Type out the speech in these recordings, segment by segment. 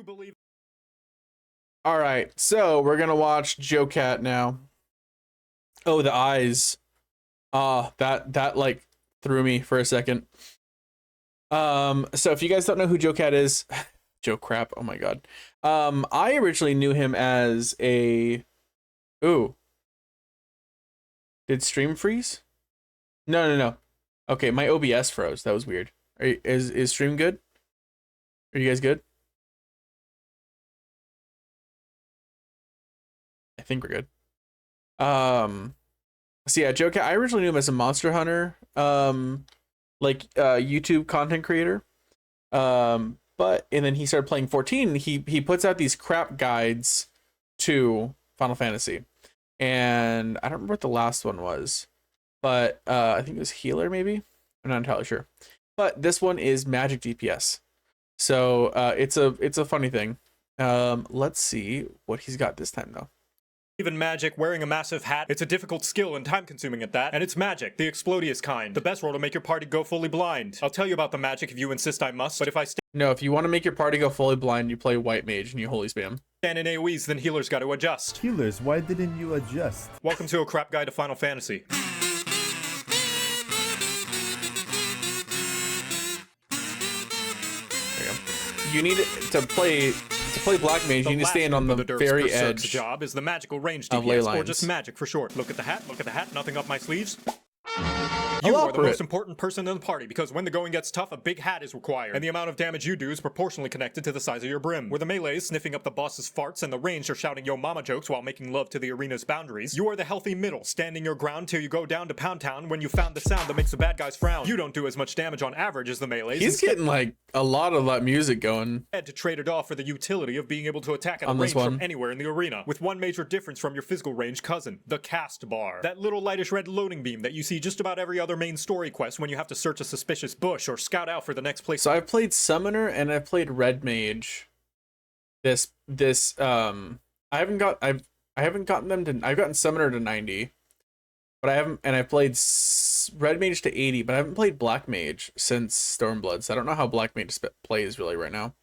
you believe? All right, so we're gonna watch Joe Cat now. Oh, the eyes. That like threw me for a second. So if you guys don't know who Joe Cat is, Joe Crap. Oh my god. I originally knew him as a. Ooh. Did stream freeze? No. Okay, my OBS froze. That was weird. Is stream good? Are you guys good? I think we're good. So yeah, Joe Cat, I originally knew him as a Monster Hunter, YouTube content creator. But and then he started playing 14. He puts out these crap guides to Final Fantasy. And I don't remember what the last one was, but I think it was Healer, maybe. I'm not entirely sure. But this one is Magic DPS. So it's a funny thing. Let's see what he's got this time though. Even magic, wearing a massive hat, it's a difficult skill and time-consuming at that, and it's magic, the explodious kind. The best roll to make your party go fully blind. I'll tell you about the magic if you insist I must, but if I No, if you want to make your party go fully blind, you play White Mage and you holy spam. stand in AoEs, then healers got to adjust. Healers, why didn't you adjust? Welcome to a crap guide to Final Fantasy. There you go. You need to play Black Mage. You need to stand on the very edge. Job is the magical range of ley DPS, lines. or just magic for short. Look at the hat, nothing up my sleeves. You are the Elaborate. most important person in the party because when the going gets tough, a big hat is required. And the amount of damage you do is proportionally connected to the size of your brim. Where the melee is sniffing up the boss's farts and the ranged are shouting yo mama jokes while making love to the arena's boundaries, you are the healthy middle, standing your ground till you go down to Pound Town when you found the sound that makes the bad guys frown. You don't do as much damage on average as the melees. He's getting like a lot of that music going. Had to trade it off for the utility of being able to attack at a On range this from one. anywhere in the arena, with one major difference from your physical range cousin, the cast bar. That little lightish red loading beam that you see just about every other main story quest when you have to search a suspicious bush or scout out for the next place. So I've played Summoner and I've played Red Mage. I haven't gotten them to. I've gotten Summoner to 90, but I haven't, and I've played Red Mage to 80, but I haven't played Black Mage since Stormblood. So I don't know how Black Mage plays really right now.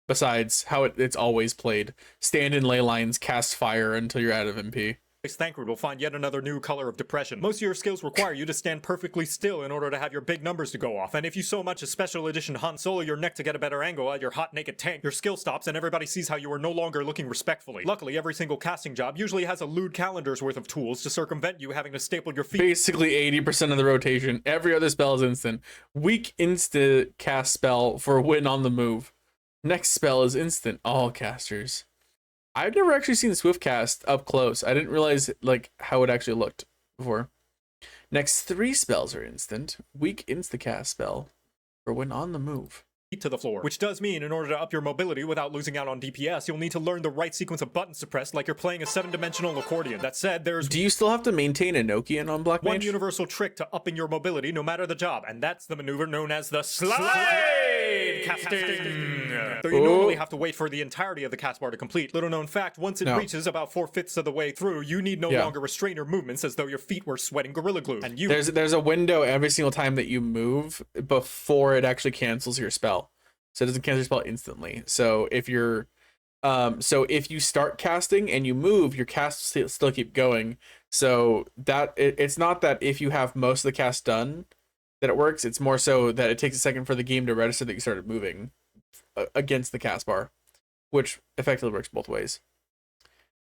Besides how it's always played: stand in ley lines, cast fire until you're out of MP. Thancred will find yet another new color of depression. Most of your skills require you to stand perfectly still in order to have your big numbers to go off, and if you so much as special edition Han Solo your neck to get a better angle at your hot naked tank, your skill stops and everybody sees how you are no longer looking respectfully. Luckily, every single casting job usually has a lewd calendar's worth of tools to circumvent you having to staple your feet. Basically 80% of the rotation. Every other spell is instant. Weak instant cast spell for win on the move. Next spell is instant. All casters. I've never actually seen Swift cast up close. I didn't realize like how it actually looked before. Next 3 spells are instant. Weak insta-cast spell for when on the move. To the floor, which does mean in order to up your mobility without losing out on DPS, you'll need to learn the right sequence of buttons to press like you're playing a 7-dimensional accordion. That said, there's Do you still have to maintain a Nokian on Black one Mage? universal trick to upping your mobility no matter the job, and that's the maneuver known as the slide casting. Though you normally have to wait for the entirety of the cast bar to complete. Little known fact, once it reaches about 4/5 of the way through, you need no longer restrain your movements as though your feet were sweating Gorilla Glue. And There's a window every single time that you move before it actually cancels your spell. So it doesn't cancel your spell instantly. So if you're if you start casting and you move, your cast will still keep going. So that it's not that if you have most of the cast done that it works. It's more so that it takes a second for the game to register that you started moving against the cast bar, which effectively works both ways.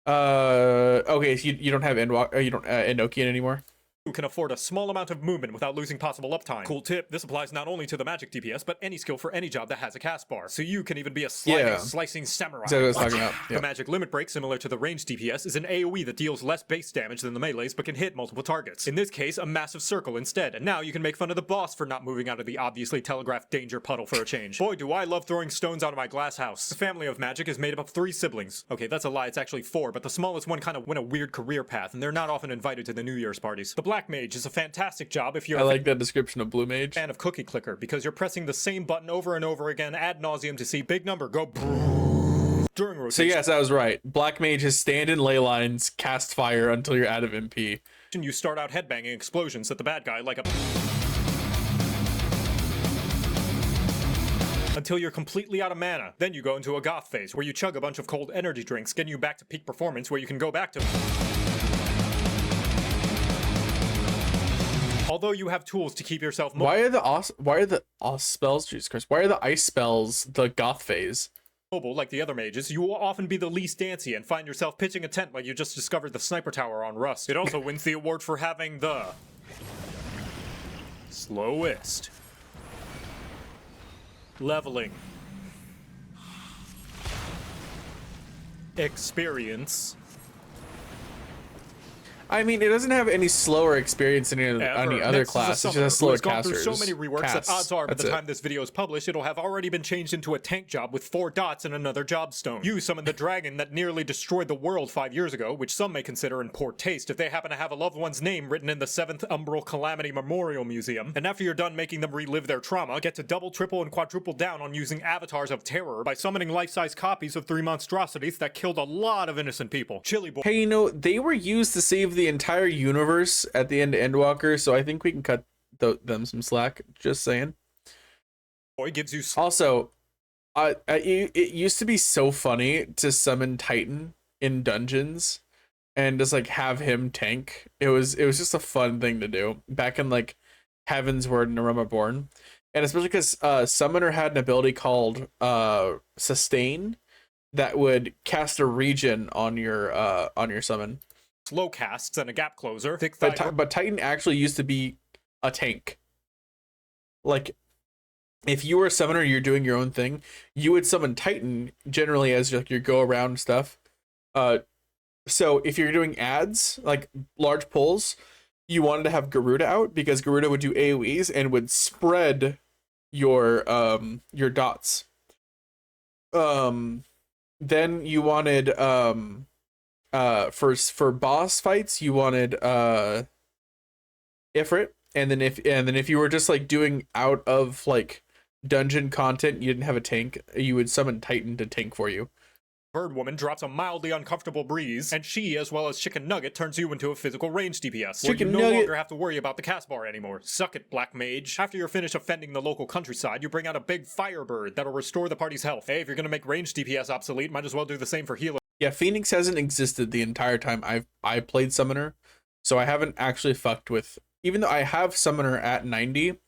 Okay, so you don't have Endwalker, you don't Enochian anymore. who can afford a small amount of movement without losing possible uptime. Cool tip, this applies not only to the magic DPS, but any skill for any job that has a cast bar. So you can even be a slicing samurai. That's what I was talking about. The magic limit break, similar to the ranged DPS, is an AoE that deals less base damage than the melees, but can hit multiple targets. In this case, a massive circle instead. And now you can make fun of the boss for not moving out of the obviously telegraphed danger puddle for a change. Boy, do I love throwing stones out of my glass house. The family of magic is made up of 3 siblings. Okay, that's a lie, it's actually 4, but the smallest one kind of went a weird career path, and they're not often invited to the New Year's parties. The Black Mage is a fantastic job if you're I like that description of Blue Mage. fan of Cookie Clicker, because you're pressing the same button over and over again ad nauseum to see big number go during rotation. So yes, I was right. Black Mage is stand in ley lines, cast fire until you're out of MP. You start out headbanging explosions at the bad guy like a until you're completely out of mana. Then you go into a goth phase, where you chug a bunch of cold energy drinks, getting you back to peak performance, where you can go back to... Although you have tools to keep yourself... Why are the os spells, Jesus Christ, why are the ice spells the goth phase? Mobile like the other mages, you will often be the least dancy and find yourself pitching a tent like you just discovered the sniper tower on Rust. It also wins the award for having the slowest leveling experience. I mean, it doesn't have any slower experience than any other class. It just has slower casters. So many reworks that odds are by the time this video is published, it'll have already been changed into a tank job with 4 dots and another job stone. You summon the dragon that nearly destroyed the world 5 years ago, which some may consider in poor taste if they happen to have a loved one's name written in the 7th Umbral Calamity Memorial Museum. And after you're done making them relive their trauma, get to double, triple, and quadruple down on using avatars of terror by summoning life-size copies of 3 monstrosities that killed a lot of innocent people. Chili boy. Hey, you know, they were used to save the entire universe at the end of Endwalker, so I think we can cut them some slack. Just saying. Boy gives you... Also, it used to be so funny to summon Titan in dungeons and just like have him tank. It was just a fun thing to do back in like Heaven's Word and Aroma Born, and especially because Summoner had an ability called Sustain that would cast a regen on your summon. Slow casts and a gap closer. But Titan actually used to be a tank. Like, if you were a summoner, you're doing your own thing, you would summon Titan generally as like your go around stuff. So if you're doing ads, like large pulls, you wanted to have Garuda out because Garuda would do AoEs and would spread your dots. Then you wanted for boss fights you wanted Ifrit, and then if you were just like doing out of like dungeon content, you didn't have a tank, you would summon Titan to tank for you. Bird Woman drops a mildly uncomfortable breeze, and she, as well as Chicken Nugget, turns you into a physical range DPS, where you no longer have to worry about the cast bar anymore. Suck it, Black Mage. After you're finished offending the local countryside, you bring out a big Firebird that'll restore the party's health. Hey, if you're gonna make range DPS obsolete, might as well do the same for healer. Yeah, Phoenix hasn't existed the entire time I played Summoner, so I haven't actually fucked with... Even though I have Summoner at 90,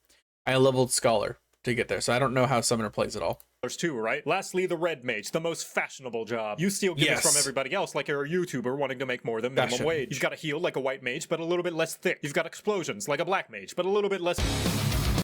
I leveled Scholar to get there, so I don't know how Summoner plays at all. There's 2, right? Lastly, the Red Mage, the most fashionable job. You steal gimmicks from everybody else like you're a YouTuber wanting to make more than minimum wage. You've got a heal like a White Mage, but a little bit less thick. You've got explosions like a Black Mage, but a little bit less...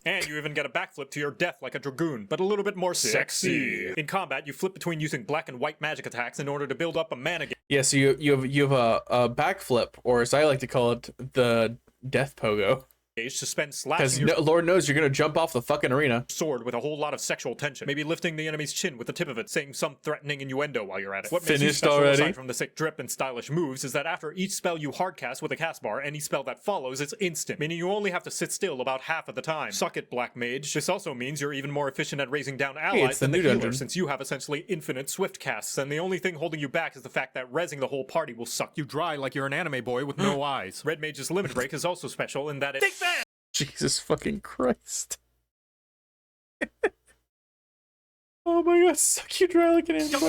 And you even get a backflip to your death like a Dragoon, but a little bit more sexy. In combat, you flip between using black and white magic attacks in order to build up a mana gauge. Yeah, so you have a backflip, or as I like to call it, the death pogo. To spend slashing because Lord knows you're gonna jump off the fucking arena. Sword with a whole lot of sexual tension. Maybe lifting the enemy's chin with the tip of it, saying some threatening innuendo while you're at it. What Finished makes you special, already? aside from the sick drip and stylish moves, is that after each spell you hardcast with a cast bar, any spell that follows is instant, meaning you only have to sit still about half of the time. Suck it, Black Mage. This also means you're even more efficient at raising down allies than the healer, since you have essentially infinite swift casts, and the only thing holding you back is the fact that rezzing the whole party will suck you dry like you're an anime boy with no eyes. Red Mage's limit break is also special in that it... Take that! Jesus fucking Christ. Oh my god, suck you dry like an anime.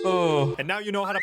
Oh. And now you know how to...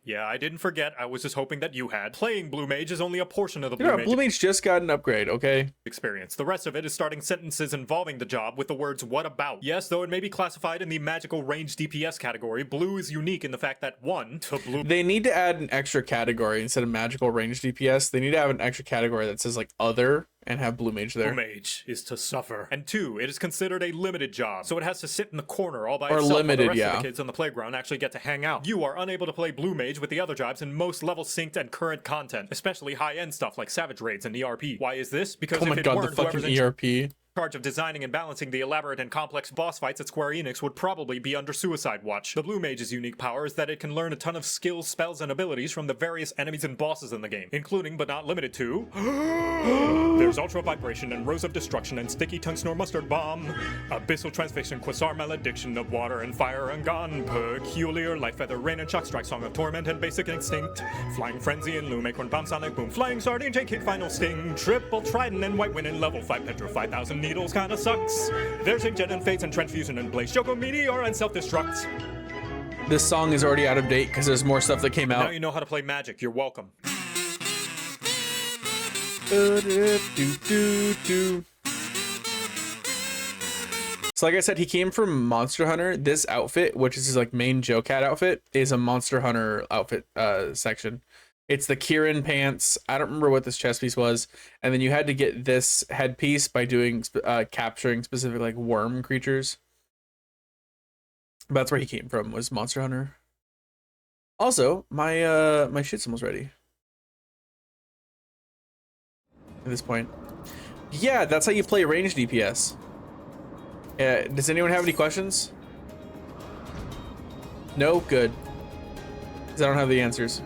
Yeah, I didn't forget. I was just hoping that you had. Playing Blue Mage is only a portion of the Blue Mage. Blue Mage just got an upgrade, okay? Experience. The rest of it is starting sentences involving the job with the words "what about." Yes, though it may be classified in the magical range DPS category, Blue is unique in the fact that 1 to Blue. They need to add an extra category instead of magical range DPS. They need to have an extra category that says like other and have Blue Mage there. Blue Mage is to suffer. And 2, it is considered a limited job, so it has to sit in the corner all by or itself limited, while the rest of the kids on the playground actually get to hang out. You are unable to play Blue Mage with the other jobs in most level synced and current content, especially high-end stuff like Savage Raids and ERP. Why is this? Because oh my god, the fucking ERP. Charge of designing and balancing the elaborate and complex boss fights at Square Enix would probably be under suicide watch. The Blue Mage's unique power is that it can learn a ton of skills, spells, and abilities from the various enemies and bosses in the game, including but not limited to... There's Ultra Vibration and Rose of Destruction and Sticky Tongue Snore Mustard Bomb, Abyssal Transfixion, Quasar Malediction of Water and Fire and Gone, Peculiar, Light Feather, Rain and Shock Strike, Song of Torment and Basic Instinct, Flying Frenzy and Loom, Acorn Bomb, Sonic Boom, Flying Sardine, J-Kid, Final Sting, Triple Trident and White Wind and Level 5 Petra 5000 needles kinda sucks. There's Inkjet and Fates and Trench Fusion and Blaze Joko Meteor and Self-Destruct. This song is already out of date because there's more stuff that came Now out. you know how to play Magic. You're welcome. So like I said, he came from Monster Hunter. This outfit, which is his like main Joe-Cat outfit, is a Monster Hunter outfit section. It's the Kieran pants. I don't remember what this chest piece was. And then you had to get this headpiece by doing capturing specific like worm creatures. But that's where he came from, was Monster Hunter. Also, my my shit's almost ready. At this point. Yeah, that's how you play ranged DPS. Does anyone have any questions? No? Good. Because I don't have the answers.